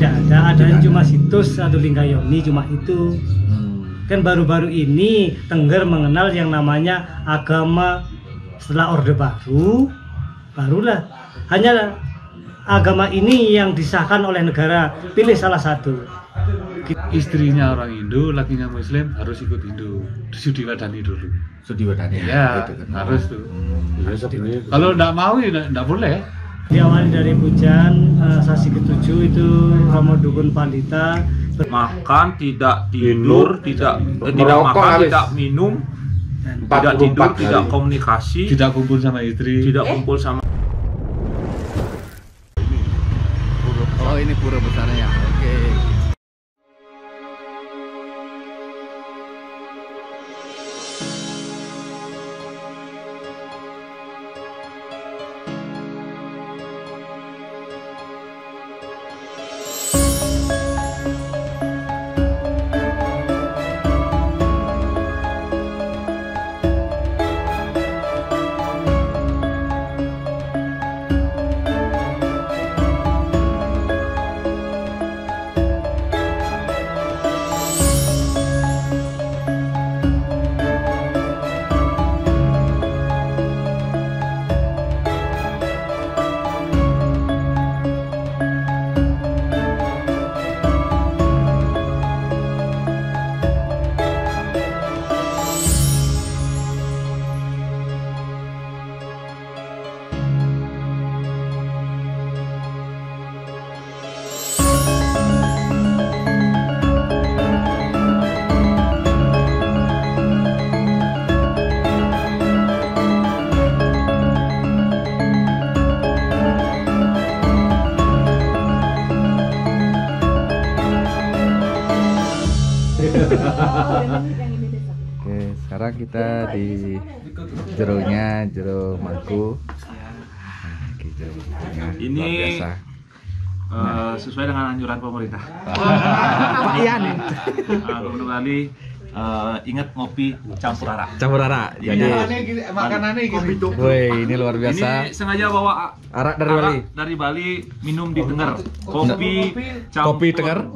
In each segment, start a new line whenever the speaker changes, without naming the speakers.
tidak ada, adanya cuma situs Sadulingayoni, cuma itu. Kan baru-baru ini Tengger mengenal yang namanya agama setelah Orde Baru, barulah hanya agama ini yang disahkan oleh negara, pilih salah satu.
Istrinya orang Hindu, lakinya Muslim harus ikut Hindu, diwadani dulu.
Sudiwadani
Ya,
gitu kan.
harus tuh. Kalau nggak mau ya nggak boleh.
Diawali dari pujan sasi ketujuh itu Romo Dukun Pandita.
Makan, tidak tidur, tidak makan, tidak minum, tidak tidur, tidak komunikasi,
Tidak kumpul sama istri.
tidak kumpul sama.
Oh, ini pura besarnya. Oke. Oke, sekarang kita di jero mangku. Oke, jero mangkunya
Ini
luar biasa.
Sesuai dengan anjuran pemerintah.
Pak Ian nih.
Gubernur Bali ingat ngopi campur arak.
Campur arak. Jadi
makanannya gitu.
woi, ini luar biasa.
Ini sengaja bawa
Arak dari Bali.
Dari Bali, minum di Tengger. Kopi
Tengger.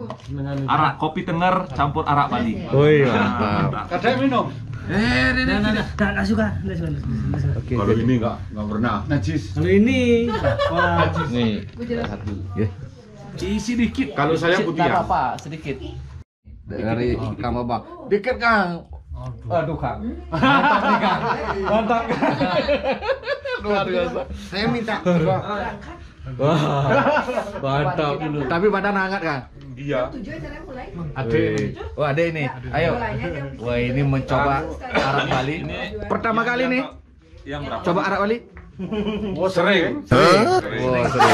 Arak, kopi Tengger campur arak Bali.
Woi, mantap.
Katanya minum.
Nggak suka.
Oke,
Kalau
jadi
ini nggak pernah. Najis.
Kalau ini, wah,
nih satu. Ya.
Isi dikit.
Kalau saya putih ya.
apa sedikit.
Dari Kang Babang. Dikit, Kang.
Aduh Kang.
Mantap nih, Kang. Mantap. Luar biasa.
Saya minta.
Wah, mantap. Tapi badan hangat, Kang.
Iya.
Ade. Wah, Ade ini. Ayo. Wah, ini mencoba arak Bali. Pertama kali nih.
Yang berapa?
Coba arak Bali.
Oh, sering.
Wah, seru.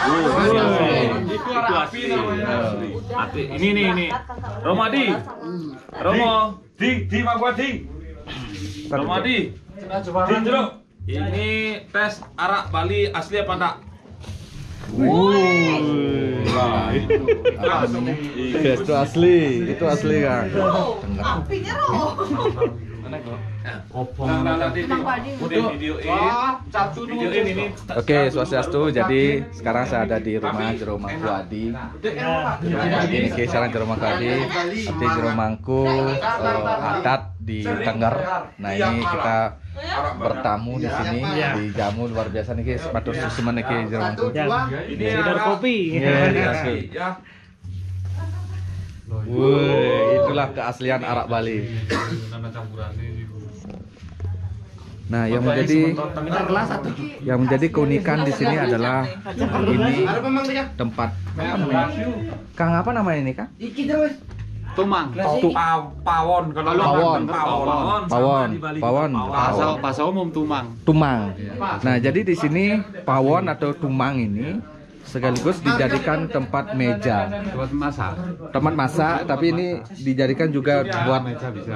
Itu api namanya. Api. Ini. Romo Adi. Romo.
Di Mangku Adi.
Romo Adi.
Di jeruk.
Ini tes arak Bali asli apa enggak?
Yes, itu asli. Itu asli, Kang.
Videoin ini.
Oke, swastiastu. Jadi sekarang saya ada di rumah Jero Mangku Adi. Jadi ini sekarang Jero Mangku Adi. Nanti Jero Mangku adat di Tengger. Nah, ini kita bertamu di sini, di jamu luar biasa nih, guys. Matur susuman nih, Jero Mangku.
ini sekedar kopi.
Woi, itulah keaslian arak Bali. Nah, yang menjadi keunikan di sini adalah ini tempat apa namanya? Kang apa namanya ini, Kang?
Tumang. Pawon. Kalau
Pawon.
Bahasa umum tumang.
Tumang. Nah, jadi di sini pawon atau tumang ini sekaligus dijadikan tempat meja. Tempat masak, tapi ini dijadikan juga buat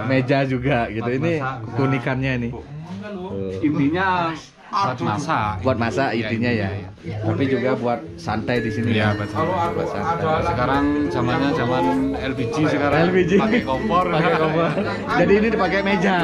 meja juga gitu. Ini keunikannya ini.
Intinya buat masak
intinya ya. Tapi juga buat santai di sini.
Iya,
ya.
buat
santai.
Sekarang zamannya zaman LPG sekarang. Pakai kompor.
Jadi ini dipakai meja.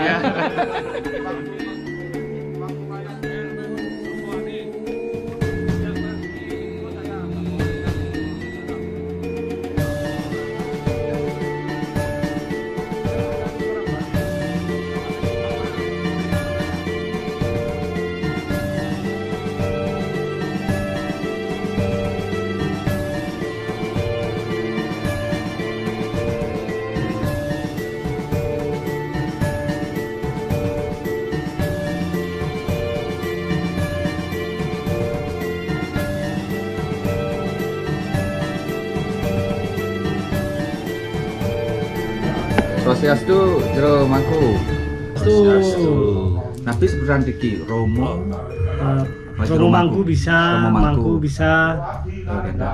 Swastiastu jero mangku.
Tuh.
Tapi sebenarnya diki Romo
Romo mangku bisa,
Romo
mangku bisa.
Oh, gitu.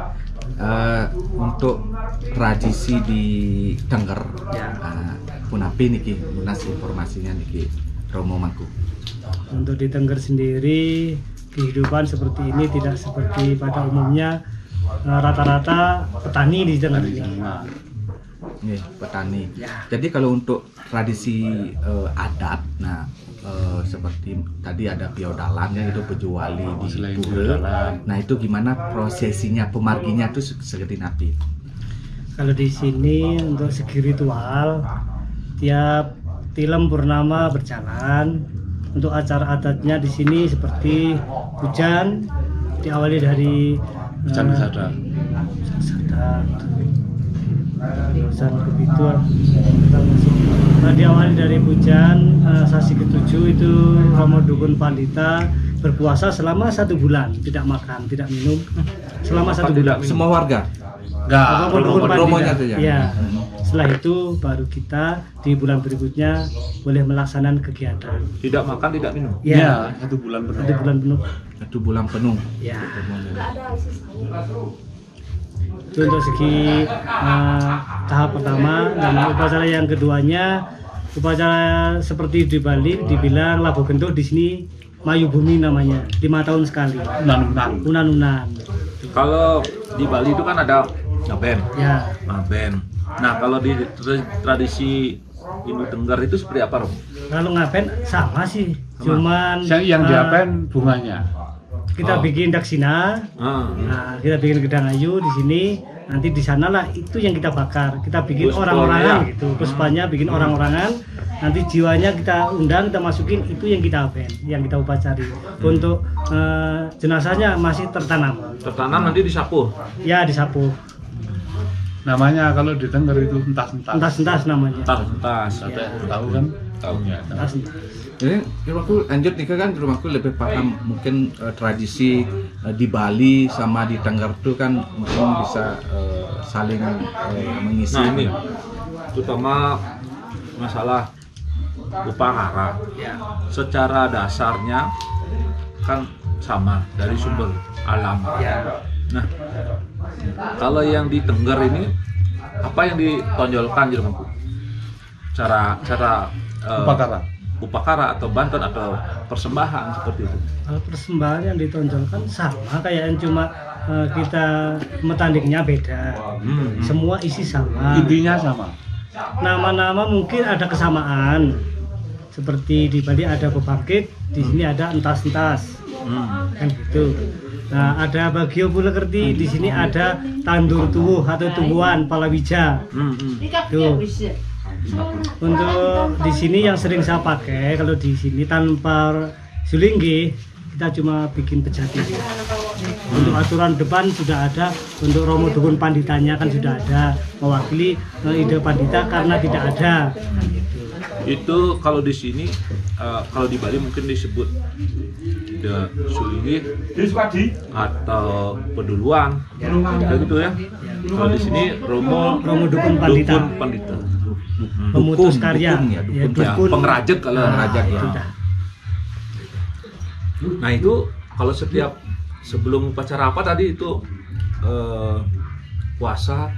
Untuk tradisi di Tengger, punapi niki lunas informasinya niki Romo mangku.
Untuk di Tengger sendiri kehidupan seperti ini tidak seperti pada umumnya. Rata-rata petani di Tengger ini.
Nih, petani.
Ya.
Jadi kalau untuk tradisi adat, nah seperti tadi ada piodalan yang itu pejuali di
Selain
Pura.
piodalan.
Nah itu gimana prosesinya, pemarginya tuh seperti napi?
Kalau di sini untuk segi ritual, tiap tilem purnama berjalan. Untuk acara adatnya di sini seperti hujan, diawali dari
Hujan Sada.
Hujan begitu. Nah, diawali dari hujan, sasi ketujuh itu Romo Dukun Pandita berpuasa selama 1 bulan, tidak makan, tidak minum selama 1 bulan.
Semua warga?
Enggak,
Romo Dukun
Romonya
Pandita.
tuh ya?
Ya. Setelah itu baru kita di bulan berikutnya boleh melaksanakan kegiatan.
Tidak makan, tidak minum.
Ya,
1 bulan penuh.
1 bulan penuh.
1 bulan penuh.
Ya. Itu untuk segi tahap pertama. Dan upacara yang keduanya, upacara seperti di Bali dibilang Labuh Gentuh, di sini Mayu Bumi namanya, 5 tahun sekali.
Unan-unan.
Unan-unan.
Kalau di Bali itu kan ada ngaben.
Ya.
Ngaben. Nah, kalau di tradisi Hindu Tengger itu seperti apa, Rom?
Kalau ngapen sama sih, cuman
Yang diapain bunganya.
kita bikin daksina. Nah, kita bikin gedang ayu di sini. Nanti di sanalah itu yang kita bakar. Kita bikin
Puspanya.
orang-orangan gitu. Puspanya bikin orang-orangan. Nanti jiwanya kita undang, kita masukin, itu yang kita apen, yang kita upacari. Untuk jenazahnya masih tertanam.
Tertanam nanti disapu.
Ya, disapu.
Namanya kalau di Tengger itu entas-entas.
Entas-entas namanya.
Tas.
Ada yang tahu kan?
Tahu.
Entas-entas.
Jadi rumahku lanjut nih kan, rumahku lebih paham mungkin tradisi di Bali sama di Tengger tuh kan mungkin bisa saling mengisi.
Nah, ini terutama masalah upacara.
Ya.
Secara dasarnya kan sama dari sumber alam.
Ya.
Nah, kalau yang di Tengger ini apa yang ditonjolkan Jermanku? Cara upakara atau bantuan atau persembahan seperti itu.
Kalau persembahan yang ditonjolkan sama kayak yang cuma kita metandingnya beda. Semua isi sama.
Intinya sama.
Nama-nama mungkin ada kesamaan. Seperti di Bali ada bebangkit, di sini ada entas-entas. Kan gitu. Nah, ada Bagio Pulekerti, di sini ada tandur tubuh atau tumbuhan palawija. Tuh. Untuk di sini yang sering saya pakai, kalau di sini tanpa sulinggi, kita cuma bikin pejati. Untuk aturan depan sudah ada, untuk Romo Dukun Panditanya kan sudah ada, mewakili ide Pandita karena tidak ada.
Itu kalau di sini, kalau di Bali mungkin disebut sulinggi atau peduluan, kayak gitu ya. Kalau di sini Romo
Dukun Pandita. Pemutus karya,
dukun.
Pengrajat kalau
Pengrajat, ya.
Sudah.
Nah itu kalau setiap sebelum upacara apa tadi itu puasa,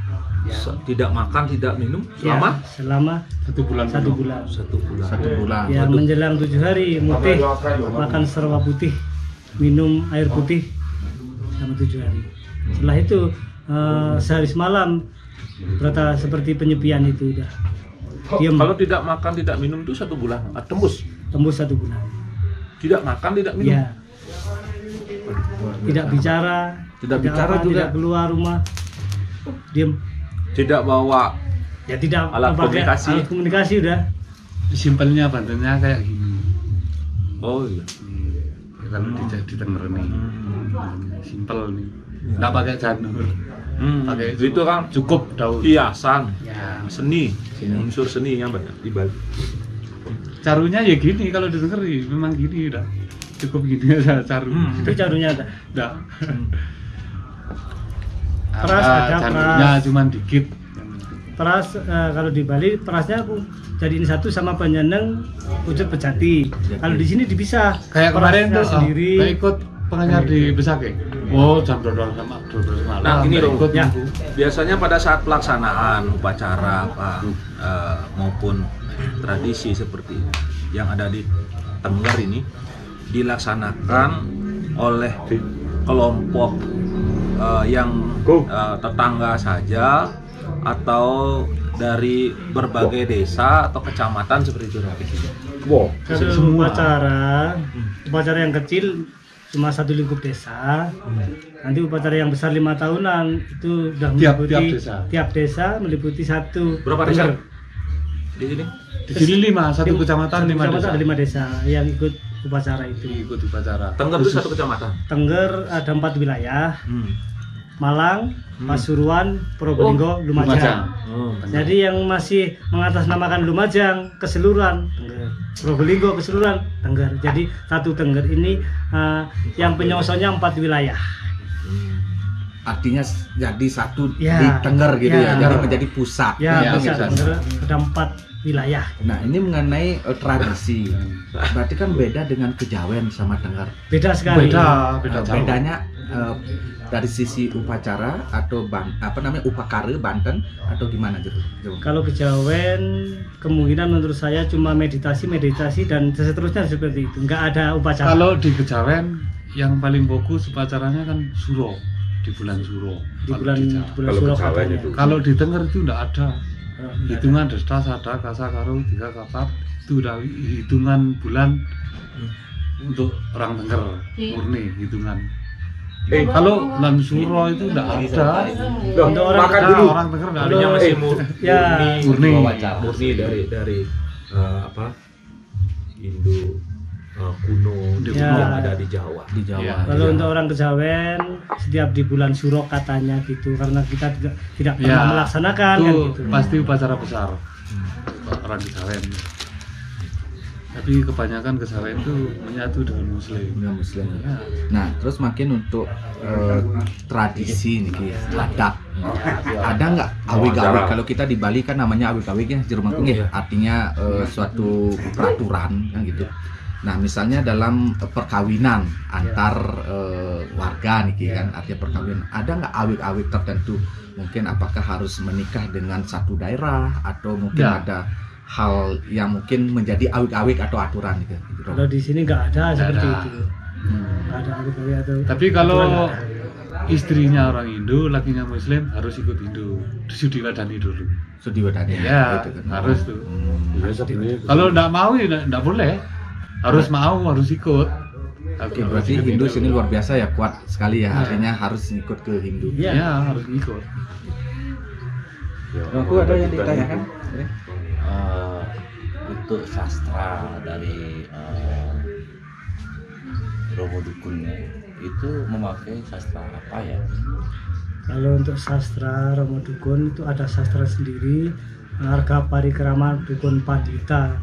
tidak makan, tidak minum
selama
1 bulan.
1 bulan.
1 bulan.
Ya, menjelang 7 hari mutih, makan serba putih, minum air putih selama 7 hari. Setelah itu sehari semalam berata seperti penyepian itu udah. Diam.
Kalau tidak makan, tidak minum itu 1 bulan, tembus.
Tembus 1 bulan.
Tidak makan, tidak minum.
Ya. Tidak bicara.
Tidak bicara juga.
Tidak keluar rumah. Diam.
Tidak bawa
Ya tidak
alat
pakai
komunikasi.
alat komunikasi udah.
Simpelnya bantuannya kayak gini.
Oh iya.
Kalau di Tengger nih. Simpel nih. Nggak pakai janur. Pakai
Itu kan
cukup daun.
hiasan,
Ya.
seni, unsur seni yang banyak di Bali.
Carunya ya gini kalau di Tengger memang gini udah. Cukup gini aja caru.
Itu carunya ada.
Udah.
Keras ada,
Janurnya
keras.
cuman dikit.
peras kalau di Bali perasnya aku jadiin satu sama penyeneng wujud Bejati. Kalau di sini dipisah.
Kayak kemarin
Perasnya
tuh
sendiri.
kayak ikut pengajar di Besake. Oh, jam 12 sama 12 malam.
Nah, ini dong.
ikut
Ya.
nunggu.
Biasanya pada saat pelaksanaan upacara maupun tradisi seperti yang ada di Tengger ini dilaksanakan oleh kelompok yang tetangga saja atau dari berbagai desa atau kecamatan seperti itu.
Kalau upacara yang kecil cuma satu lingkup desa. Nanti upacara yang besar 5 tahunan itu sudah meliputi tiap desa meliputi satu.
Berapa desa di sini?
Di sini 5, satu kecamatan 5 desa.
Ada 5 desa yang ikut upacara itu.
Ikut upacara.
Tengger itu satu kecamatan.
Tengger ada 4 wilayah. Malang, Pasuruan, Probolinggo, Lumajang. Jadi yang masih mengatasnamakan Lumajang keseluruhan Tengger, Probolinggo keseluruhan Tengger. Jadi satu Tengger ini yang penyosonnya 4 wilayah.
Artinya jadi satu
Ya.
di Tengger gitu
Ya.
ya, jadi menjadi pusat.
Ya,
Ya,
pusat
bisa.
Tengger ada 4 wilayah.
Nah ini mengenai tradisi, berarti kan beda dengan Kejawen sama Tengger.
Beda sekali.
Beda jauh.
Bedanya dari sisi upacara atau upakara Banten atau gimana gitu?
Kalau Kejawen kemungkinan menurut saya cuma meditasi dan seterusnya seperti itu. Enggak ada upacara.
Kalau di Kejawen yang paling fokus upacaranya kan Suro, di bulan Suro.
di
Kalau
bulan
di Jawa.
bulan Suro katanya.
Kalau di Tengger itu enggak ada.
Nggak
Hitungan Desta, Sada, Kasa, Karo, 3 Kapat itu udah hitungan bulan untuk orang Tengger, murni hitungan. Kalau bulan Suro itu enggak ada.
Untuk orang
Makan dulu. Orang Tengger enggak ada.
Artinya masih
Ya.
Murni.
murni dari Hindu kuno
Ya.
yang ada di Jawa.
Di Jawa.
Ya.
Kalau untuk orang Kejawen setiap di bulan Suro katanya gitu karena kita tidak pernah
Ya,
melaksanakan
itu
kan gitu.
pasti upacara besar orang Kejawen. Tapi kebanyakan Kejawen itu menyatu dengan Muslim.
Dengan Muslim.
Ya.
Nah, terus makin untuk tradisi nih, adat. Ada nggak awik-awik? Kalau kita di Bali kan namanya awik-awik ya, jero mangkung ya. Artinya suatu peraturan kan gitu. Nah, misalnya dalam perkawinan antar warga nih kan, artinya perkawinan. Ada nggak awik-awik tertentu? Mungkin apakah harus menikah dengan satu daerah atau mungkin
Ya.
ada hal yang mungkin menjadi awik-awik atau aturan gitu.
Kalau di sini nggak ada seperti
ada.
itu. Nggak ada awik-awik atau
Tapi kalau istrinya orang Hindu, lakinya Muslim harus ikut Hindu, diwadani dulu.
Sudiwadani.
Ya,
gitu kan.
harus tuh.
Hmm.
Kalau nggak mau ya nggak boleh. Harus mau, harus ikut.
Oke, berarti Hindu sini luar biasa ya, kuat sekali ya. Artinya harus ikut ke Hindu.
Iya.
Ya, harus ikut.
Aku ada yang ditanyakan?
Untuk sastra dari Romo Dukunnya itu memakai sastra apa ya?
Kalau untuk sastra Romo Dukun itu ada sastra sendiri, Harga Parikrama Dukun Pandita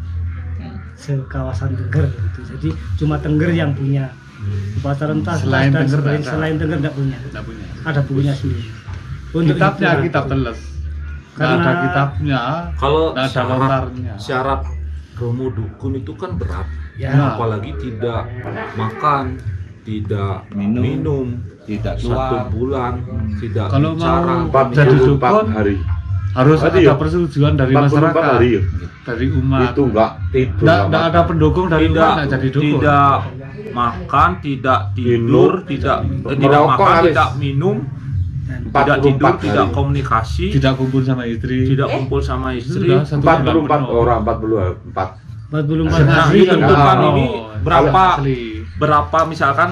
sekawasan Tengger gitu. Jadi cuma Tengger yang punya. Upacara entah
Selain
dan
Tengger
sebagainya,
nggak ada.
selain Tengger tidak punya.
Nggak punya.
Ada bukunya sendiri. Untuk
Kitabnya
itu,
kitab teles. Nggak
Karena-
ada kitabnya.
Kalau
nggak ada lontarnya.
syarat Romo Dukun itu kan berat.
Ya.
Apalagi tidak makan, tidak minum,
Tidak
1
keluar.
bulan, tidak
Kalau
bicara.
mau jadi dukun harus ada persetujuan dari masyarakat, dari umat.
Itu enggak tidur.
Nggak ada pendukung dari
tidak
umat nggak jadi dukun.
tidak makan, tidak tidur, tidak
merokok
makan,
habis.
tidak minum,
Empat
tidak
puluh
tidur,
empat
tidak
hari.
komunikasi,
Tidak kumpul sama istri.
tidak kumpul sama istri.
Sudah, 1 bulan
44
penuh.
orang, 44.
44
Nah,
hari.
ditentukan
Oh.
ini
Asli.
berapa misalkan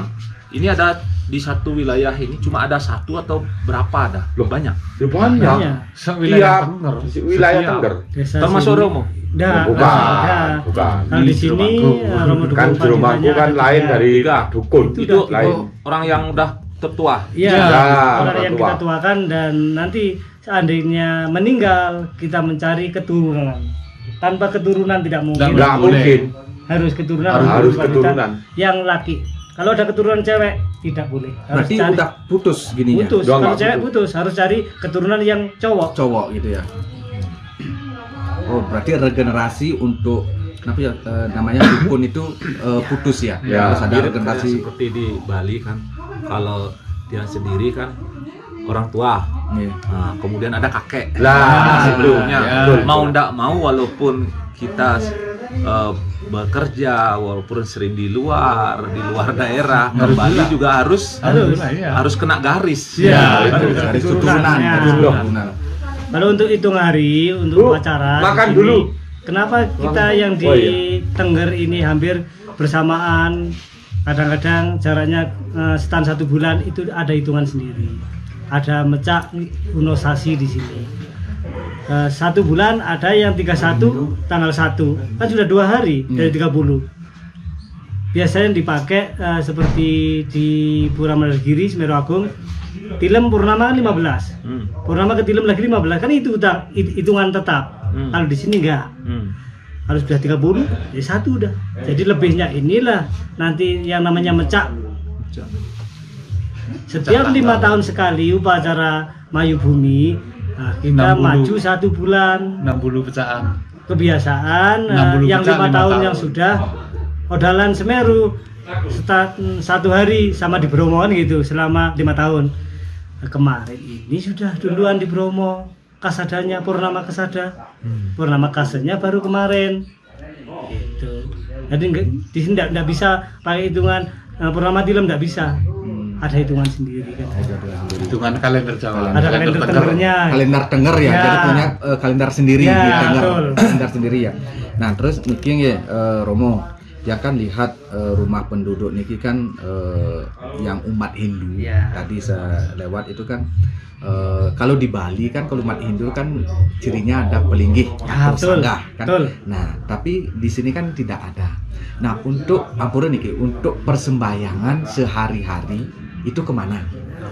ini ada di satu wilayah ini cuma ada 1 atau berapa ada?
Loh.
Banyak.
Ya banyak.
Makanya,
Wilayah
Tiap
Tengger.
wilayah
Setiap.
Tengger.
desa
Termasuk
sini-
Romo.
Nggak,
Bukan,
ada.
bukan.
Kalau di sini Romo Dukun
Kan jero mangku
Panditanya
kan
ada
lain
3.
dari dukun.
Itu
lain.
orang yang udah tertua.
Iya,
Ya,
orang yang
tua.
kita tuakan dan nanti seandainya meninggal kita mencari keturunan. Tanpa keturunan tidak mungkin.
Enggak mungkin.
Harus keturunan.
Harus
wanita
keturunan.
yang laki. Kalau ada keturunan cewek tidak boleh. Harus
Berarti
cari
udah putus gininya.
putus.
Udah
Kalau
nggak
cewek
putus.
putus harus cari keturunan yang cowok.
Cowok gitu ya. Oh, berarti regenerasi untuk kenapa ya namanya dukun itu putus ya?
Ya.
Harus ada
Mirip
regenerasi.
kayak seperti di Bali kan, kalau dia sendiri kan orang tua,
Iya.
nah, kemudian ada kakek.
Lah,
sebelumnya
ya. Betul.
mau ndak mau walaupun kita bekerja, walaupun sering di luar daerah, kembali juga harus kena garis.
Iya,
Itu dari keturunan.
Turunannya.
Dari keturunan.
Kalau untuk hitung hari untuk upacara
makan
di sini,
dulu.
kenapa kita yang di Tengger ini hampir bersamaan, kadang-kadang jaraknya setan 1 bulan, itu ada hitungan sendiri. Ada mecak unosasi di sini. 1 bulan ada yang 31 tanggal 1, kan sudah 2 hari dari 30. Biasanya dipakai seperti di Pura Mandargiri, Semeru Agung, Tilem Purnama 15. Purnama ke Tilem lagi 15, kan itu hitungan tetap. Kalau di sini enggak. Harus sudah 30, jadi 1 udah. Jadi lebihnya inilah nanti yang namanya mecak. Setiap 5 tahun sekali upacara Mayu Bumi, nah, kita
60.
maju 1 bulan.
60 pecahan.
Kebiasaan
60
yang 5
pecah, 5
tahun
tahun.
yang sudah odalan Semeru 1 hari sama di Bromo kan gitu selama 5 tahun. Nah, kemarin ini sudah duluan di Bromo kasadanya, Purnama kasada. Purnama kasanya baru kemarin. Gitu. Jadi di sini enggak bisa pakai hitungan Purnama Tilem, enggak bisa. Ada hitungan sendiri kan.
Hitungan kalender Jawa.
Ada kalender Tenggernya.
Kalender Tengger ya,
Ya.
jadi punya kalender sendiri
Ya,
di Tengger.
betul.
Kalender sendiri ya. Nah, terus niki ya Romo, ya kan lihat rumah penduduk niki kan yang umat Hindu.
Ya.
Tadi saya lewat itu kan kalau di Bali kan kalau umat Hindu kan cirinya ada pelinggih
Ya,
atau
betul,
sanggah kan.
betul.
Nah, tapi di sini kan tidak ada. Nah, untuk ampura niki, untuk persembahyangan sehari-hari itu kemana?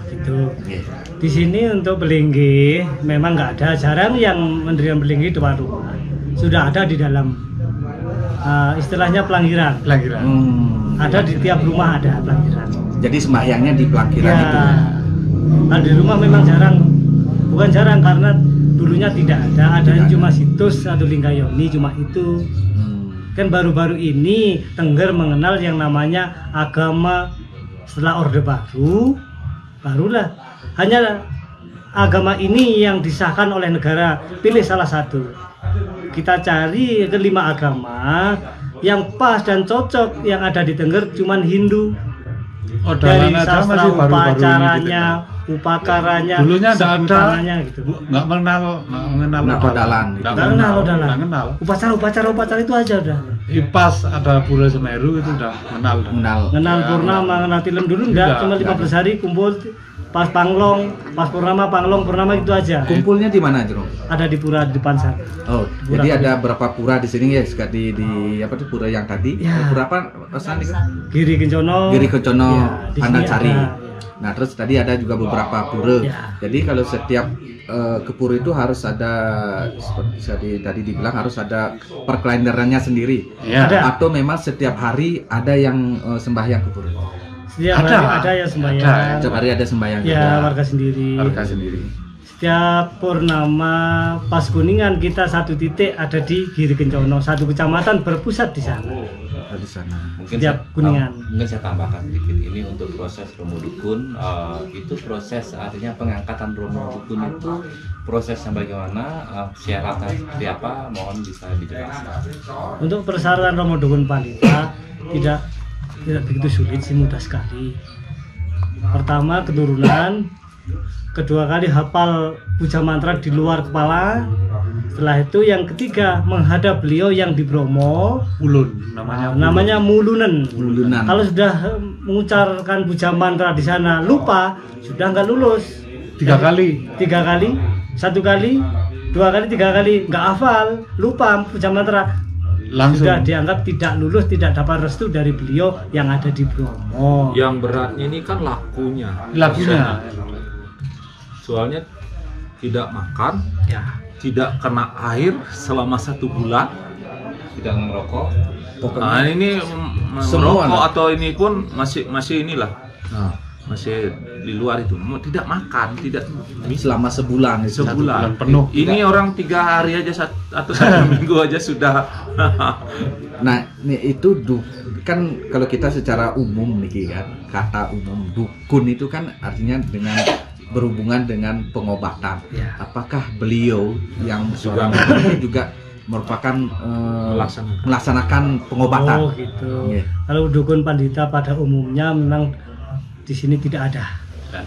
Gitu.
Iya.
Di sini untuk belinggih memang nggak ada, jarang yang mendirikan belinggih di depan rumah. Sudah ada di dalam istilahnya pelanggiran.
Lahiran.
Ada di tiap rumah ada pelanggiran.
Jadi sembahyangnya di pelanggiran
Ya.
itu.
Kalau di rumah memang jarang, bukan jarang karena dulunya tidak ada, adanya cuma situs Adulingayoni, cuma itu. Kan baru-baru ini Tengger mengenal yang namanya agama setelah Orde Baru, barulah hanya agama ini yang disahkan oleh negara, pilih salah satu. Kita cari ke 5 agama yang pas dan cocok, yang ada di Tengger cuman Hindu. Dari
Odalan aja
sastra
masih baru-baru ini
upacaranya, upakaranya,
Dulunya nggak ada.
sebutannya gitu.
nggak mengenal
Nggak odalan.
Nggak
Nggak kenal odalan.
nggak kenal.
Upacara itu aja udah.
Pas ada Pura Semeru itu udah kenal.
Mengenal.
Ngenal Purnama, ngenal Tilem dulu enggak,
Enggak,
cuma 15 hari kumpul pas Panglong, pas Purnama, Purnama itu aja.
Kumpulnya di mana, Jero?
Ada di pura di depan sana.
Oh,
Pura
jadi
tadi.
ada berapa pura di sini ya? Di apa tuh pura yang tadi?
Ya.
Pura apa? Pesan itu?
Giri Kencono.
Giri Kecono,
Ya, di sini
Pandansari.
ada.
Nah, terus tadi ada juga beberapa pura.
Ya.
Jadi kalau setiap ke pura itu harus ada seperti tadi dibilang harus ada perkalenderannya sendiri.
Ya.
Ada.
Atau memang setiap hari ada yang sembahyang ke pura.
Setiap hari ada yang sembahyang.
Ada.
Setiap hari ada sembahyang
Ya,
juga.
warga sendiri.
Harga sendiri.
Setiap Purnama pas Kuningan kita 1 titik ada di Giri Kencono, 1 kecamatan berpusat di sana.
Ada di sana.
Mungkin
Setiap Kuningan.
mungkin saya tambahkan sedikit ini untuk proses Romo Dukun, itu proses artinya pengangkatan Romo Dukun itu prosesnya bagaimana, syaratnya seperti apa, mohon bisa dijelaskan.
Untuk persyaratan Romo Dukun Pandita tidak begitu sulit sih, mudah sekali. Pertama keturunan, kedua kali hafal puja mantra di luar kepala. Setelah itu yang ketiga menghadap beliau yang di Bromo,
Ulun
namanya Mulunen.
Mulunan.
Kalau sudah mengucapkan puja mantra di sana lupa, sudah nggak lulus.
3 kali.
3 kali, 1 kali, 2 kali, 3 kali nggak hafal, lupa puja mantra,
Langsung.
sudah dianggap tidak lulus, tidak dapat restu dari beliau yang ada di Bromo.
Yang beratnya ini kan lakunya.
Lagunya.
Soalnya tidak makan,
Ya,
tidak kena air selama 1 bulan.
Tidak merokok,
Nah ini
Semua
merokok
lah.
atau ini pun masih inilah.
Nah,
masih di luar itu tidak makan, tidak
Selama sebulan itu.
bulan
sebulan
penuh.
Ini orang 3 hari aja atau 1 minggu aja sudah.
Nah, itu kan kalau kita secara umum nih kan, kata umum dukun itu kan artinya dengan berhubungan dengan pengobatan.
Ya.
Apakah beliau yang seorang dukun ini juga merupakan melaksanakan pengobatan?
Oh gitu.
Iya.
Kalau dukun pandita pada umumnya memang di sini tidak ada.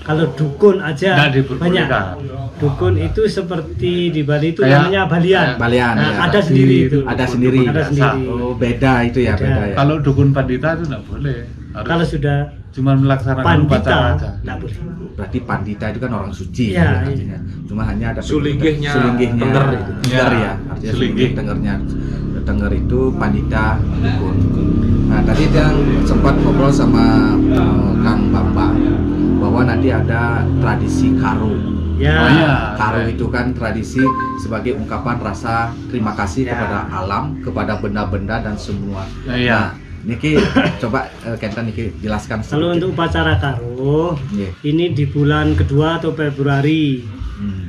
Kalau dukun aja
Nggak diperbolehkan.
banyak. Dukun itu seperti di Bali itu
Kayak-
namanya balian.
Balian
Nah,
ya.
ada sendiri itu.
Ada sendiri.
Ada sendiri.
Oh, beda itu ya,
Beda.
beda ya.
Kalau dukun pandita itu nggak boleh. Harus
Kalau sudah
cuma melaksanakan upacara
pandita
aja.
tidak boleh.
Berarti pandita itu kan orang suci
Iya,
ya,
iya.
artinya. Cuma hanya ada
Sulinggihnya
Tengger
itu.
Tengger
Ya,
ya, artinya
sulinggih.
Tenggernya. Tengger itu pandita dukun. Nah, tadi yang sempat ngobrol sama Kang Bambang bahwa nanti ada tradisi karo.
Ya.
Oh, iya.
Karo itu kan tradisi sebagai ungkapan rasa terima kasih
Ya.
kepada alam, kepada benda-benda dan semua.
Iya.
Nah, Niki coba Kenta Niki jelaskan
Kalau untuk upacara karo
Iya.
ini di bulan kedua atau Februari.
Hmm.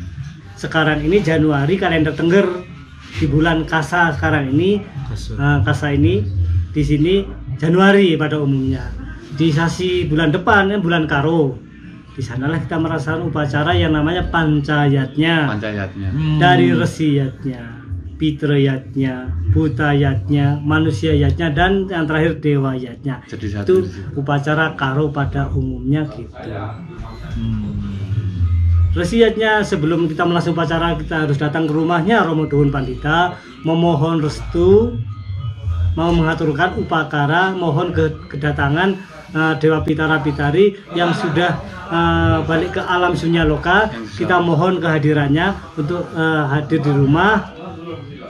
Sekarang ini Januari kalender Tengger, di bulan Kasa sekarang ini. Kasa ini di sini Januari pada umumnya. Di sasi bulan depan bulan Karo. Di sanalah kita merasakan upacara yang namanya pancayatnya.
Panjayatnya.
Dari resiyatnya, pitrayatnya, butayatnya, manusiayatnya, dan yang terakhir dewayatnya.
Jadi satu
Itu
di situ.
upacara karo pada umumnya gitu.
Hmm.
Resiyatnya sebelum kita melaksanakan upacara kita harus datang ke rumahnya Romo Duhun Pandita, memohon restu, mau mengaturkan upakara, mohon kedatangan Dewa Pitara Pitari yang sudah balik ke alam sunyaloka. Kita mohon kehadirannya untuk hadir di rumah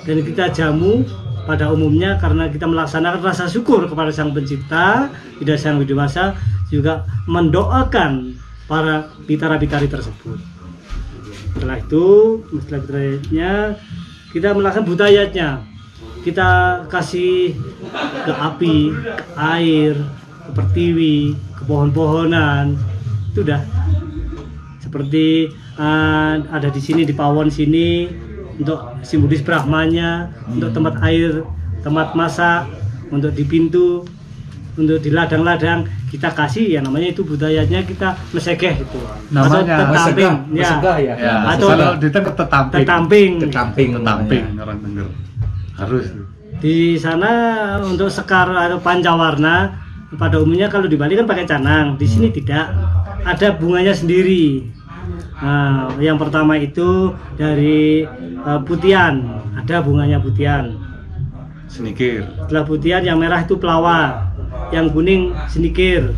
dan kita jamu pada umumnya karena kita melaksanakan rasa syukur kepada Sang Pencipta, tidak Sang Widewasa, juga mendoakan para pitara-pitari tersebut. Setelah itu, setelah pitayatnya, kita melaksanakan butayatnya. Kita kasih ke api, ke air, ke pertiwi, ke pohon-pohonan. Itu dah. Seperti ada di sini di pawon sini untuk simbolis Brahmanya, untuk tempat air, tempat masak, untuk di pintu, untuk di ladang-ladang kita kasih ya namanya itu budayanya kita mesegeh itu.
Namanya
atau tetamping
mesegah ya.
Ya,
Atau
kalau di Tengger tetamping.
tetamping.
Tetamping orang Tengger. Harus.
Di sana untuk sekar atau pancawarna pada umumnya kalau di Bali kan pakai canang, di sini tidak. Ada bunganya sendiri. Nah, yang pertama itu dari putian, ada bunganya putian.
Senikir.
Setelah putian yang merah itu pelawa, yang kuning senikir,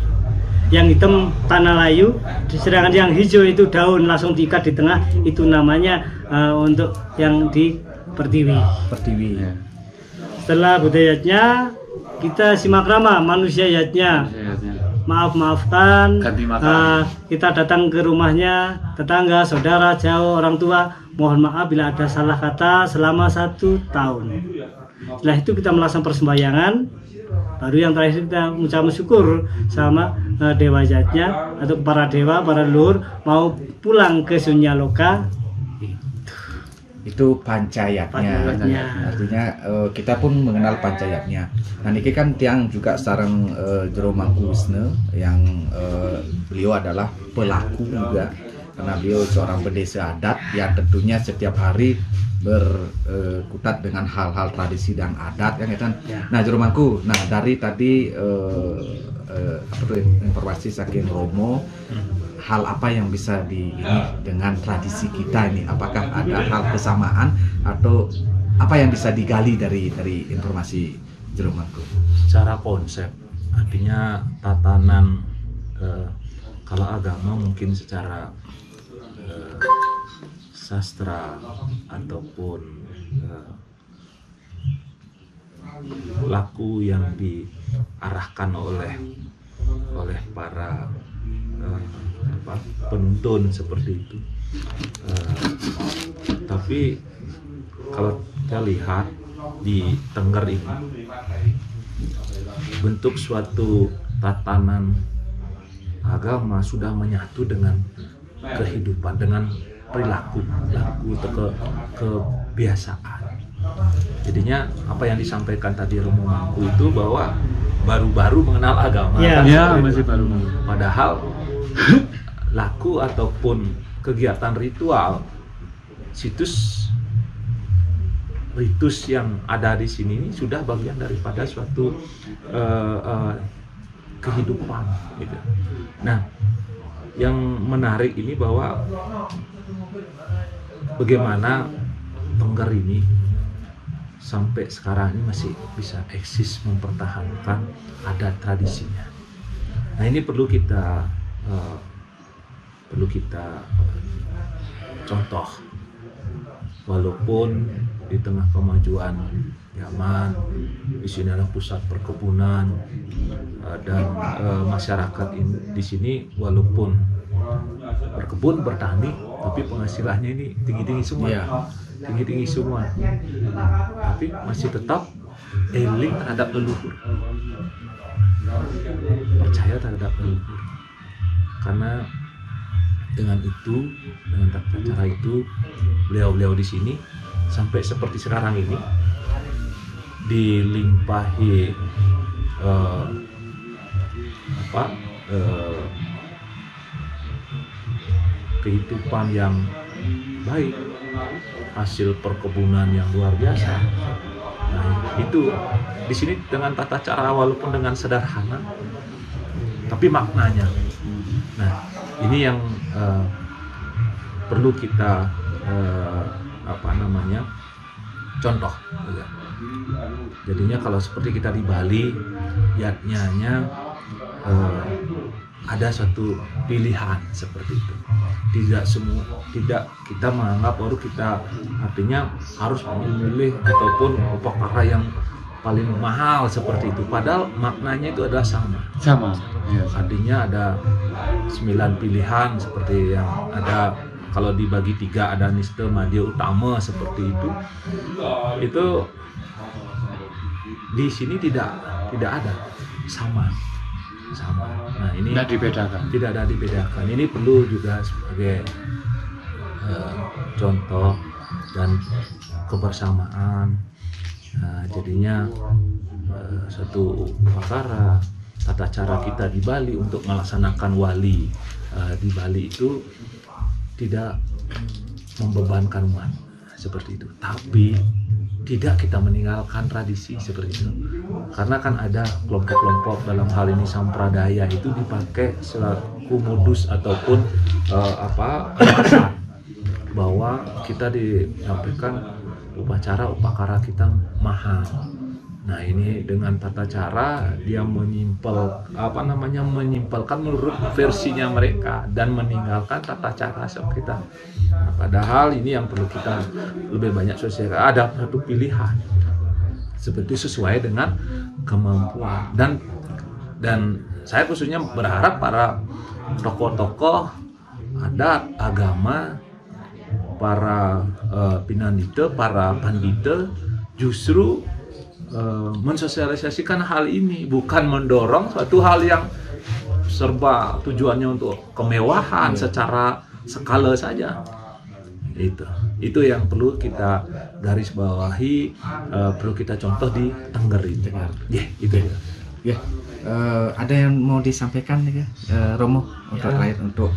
yang hitam tanah layu, sedangkan yang hijau itu daun langsung diikat di tengah, itu namanya untuk yang di pertiwi.
Pertiwi.
Ya.
Setelah budayatnya kita simak rama manusiayatnya.
Panjayatnya.
Maafkan,
Ganti makan.
kita datang ke rumahnya, tetangga, saudara, jauh, orang tua, mohon maaf bila ada salah kata selama 1 tahun. Setelah itu kita melaksanakan persembahyangan, baru yang terakhir kita mengucapkan syukur sama dewa jatnya atau para dewa, para leluhur mau pulang ke Sunyaloka.
Itu pancayatnya.
Pancayatnya.
Artinya kita pun mengenal pancayatnya. Nah niki kan tiang juga sareng Jero Mangku Wisnu yang beliau adalah pelaku juga karena beliau seorang pendeta adat yang tentunya setiap hari berkutat dengan hal-hal tradisi dan adat kan.
Ya.
Nah Jero Mangku, nah dari tadi apa tuh informasi saking Romo, hal apa yang bisa ini dengan tradisi kita ini? Apakah ada hal kesamaan atau apa yang bisa digali dari informasi Jero Mangku?
Secara konsep, artinya tatanan kalau agama mungkin secara sastra ataupun laku yang diarahkan oleh para penuntun seperti itu. Tapi kalau kita lihat di Tengger ini bentuk suatu tatanan
agama sudah menyatu dengan kehidupan, dengan perilaku atau kebiasaan. Jadinya apa yang disampaikan tadi Romo Mangku itu bahwa baru-baru mengenal agama,
Ya.
Ya, masih baru.
padahal laku ataupun kegiatan ritual, ritus yang ada di sini sudah bagian daripada suatu kehidupan gitu. Nah, yang menarik ini bahwa bagaimana Tengger ini sampai sekarang ini masih bisa eksis mempertahankan adat tradisinya. Nah, ini perlu kita contoh, walaupun di tengah kemajuan zaman, di sini adalah pusat perkebunan dan masyarakat di sini walaupun berkebun, bertani, tapi penghasilannya ini tinggi-tinggi semua.
Iya.
Tinggi-tinggi semua. Tapi masih tetap eling terhadap leluhur. Percaya terhadap leluhur. Karena dengan tata cara itu, beliau-beliau di sini sampai seperti sekarang ini dilimpahi kehidupan yang baik, hasil perkebunan yang luar biasa. Nah, itu di sini dengan tata cara walaupun dengan sederhana, tapi maknanya. Nah, ini yang perlu kita contoh. Ya. Jadinya kalau seperti kita di Bali, yatnya ada satu pilihan seperti itu. Tidak kita menganggap baru kita artinya harus memilih ataupun upakara yang paling mahal seperti itu. Padahal maknanya itu adalah sama.
Iya.
Artinya ada 9 pilihan seperti yang ada kalau dibagi 3 ada niste, madya, utama seperti itu. Itu di sini tidak ada sama. Nah, ini tidak ada dibedakan. Ini perlu juga sebagai contoh dan kebersamaan. Nah, jadinya satu upakara, tata cara kita di Bali untuk melaksanakan wali di Bali itu tidak membebankan umat seperti itu, tapi tidak kita meninggalkan tradisi seperti itu. Karena kan ada kelompok-kelompok dalam hal ini sampradaya itu dipakai selaku modus ataupun alasan bahwa kita menyampaikan upakara kita mahal. Nah, ini dengan tata cara dia menyimpelkan menurut versinya mereka dan meninggalkan tata cara kita. Nah, padahal ini yang perlu kita lebih banyak sosialisasi. Ada satu pilihan seperti sesuai dengan kemampuan dan saya khususnya berharap para tokoh-tokoh adat agama, para pinandita, para pandita justru mensosialisasikan hal ini, bukan mendorong suatu hal yang serba tujuannya untuk kemewahan secara skala saja. Itu yang perlu kita garis bawahi, perlu kita contoh di Tengger ini. Itu ya.
Ada yang mau disampaikan ya, Romo, untuk terakhir untuk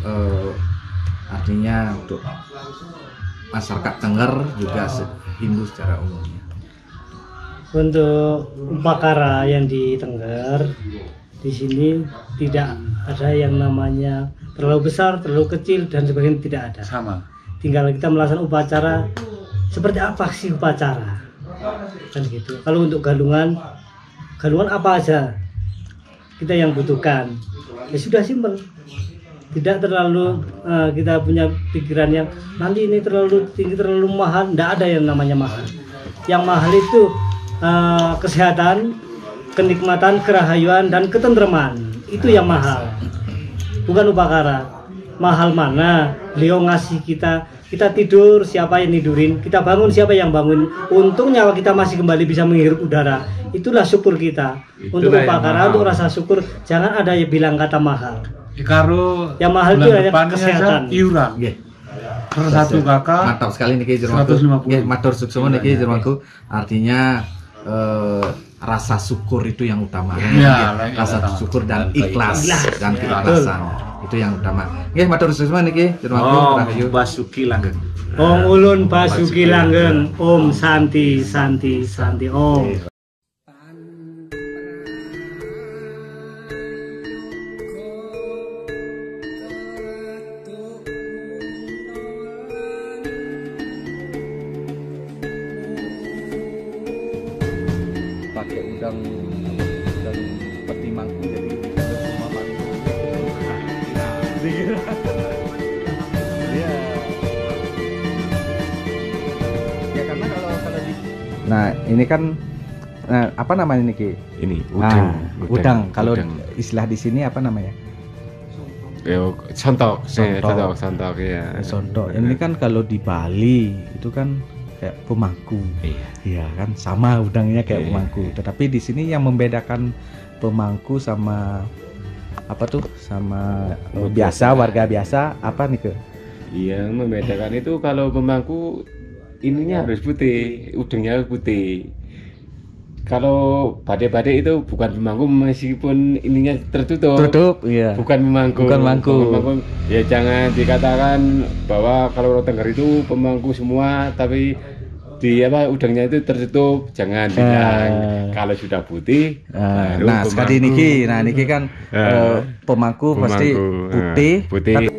artinya untuk masyarakat Tengger juga Hindu secara umumnya.
Untuk upakara yang di Tengger, di sini tidak ada yang namanya terlalu besar, terlalu kecil dan sebagainya, tidak ada.
Sama.
Tinggal kita melaksanakan upacara seperti apa sih upacara, kan gitu. Kalau untuk galungan apa aja kita yang butuhkan, ya sudah simpel. Tidak terlalu kita punya pikiran yang nanti ini terlalu tinggi, terlalu mahal. Tidak ada yang namanya mahal. Yang mahal itu kesehatan, kenikmatan, kerahayuan, dan ketentraman. Itu yang mahal, bukan upakara. Mahal mana? Beliau ngasih kita tidur, siapa yang tidurin? Kita bangun, siapa yang bangun? Untung nyawa kita masih kembali bisa menghirup udara. Itulah syukur kita. Untuk upakara, untuk rasa syukur, jangan ada yang bilang kata mahal.
Karo
Yang mahal
bulan
itu hanya
depannya
kesehatan.
iuran.
Nggih.
Per satu kakak
Mantap sekali niki Jermanku.
150.
Nggih, matur suksema niki Jermanku. Artinya rasa syukur itu yang utama.
Iya,
Nggih, rasa
utama.
syukur dan ikhlas dan
Iya,
keikhlasan. Itu yang utama. Nggih, matur suksema niki Jermanku. Rahayu.
Basuki Langgeng.
Om ulun Basuki Langgeng, Om Santi Santi Santi Om.
Pakai udang peti mangku jadi semua mangku. Iya. Ya karena kalau di Nah, ini kan apa namanya niki?
Ini udang.
Udang. Kalau istilah di sini apa namanya?
Sontok.
Sontok.
Sontok ya.
Sontok. Ini kan kalau di Bali itu kan kayak pemangku. Iya kan sama udangnya kayak pemangku. Tetapi di sini yang membedakan pemangku sama apa tuh? Sama biasa warga biasa apa nih ke?
Iya, membedakan itu kalau pemangku ininya harus putih, udangnya harus putih. Kalau badai-badai itu bukan pemangku meskipun ininya tertutup.
Tutup, iya.
Bukan pemangku.
Bukan mangku.
Ya jangan dikatakan bahwa kalau Tengger itu pemangku semua, tapi di udangnya itu tertutup. Jangan bilang kalau sudah putih.
Nah, sekali niki, niki kan pemangku pasti putih.
Putih.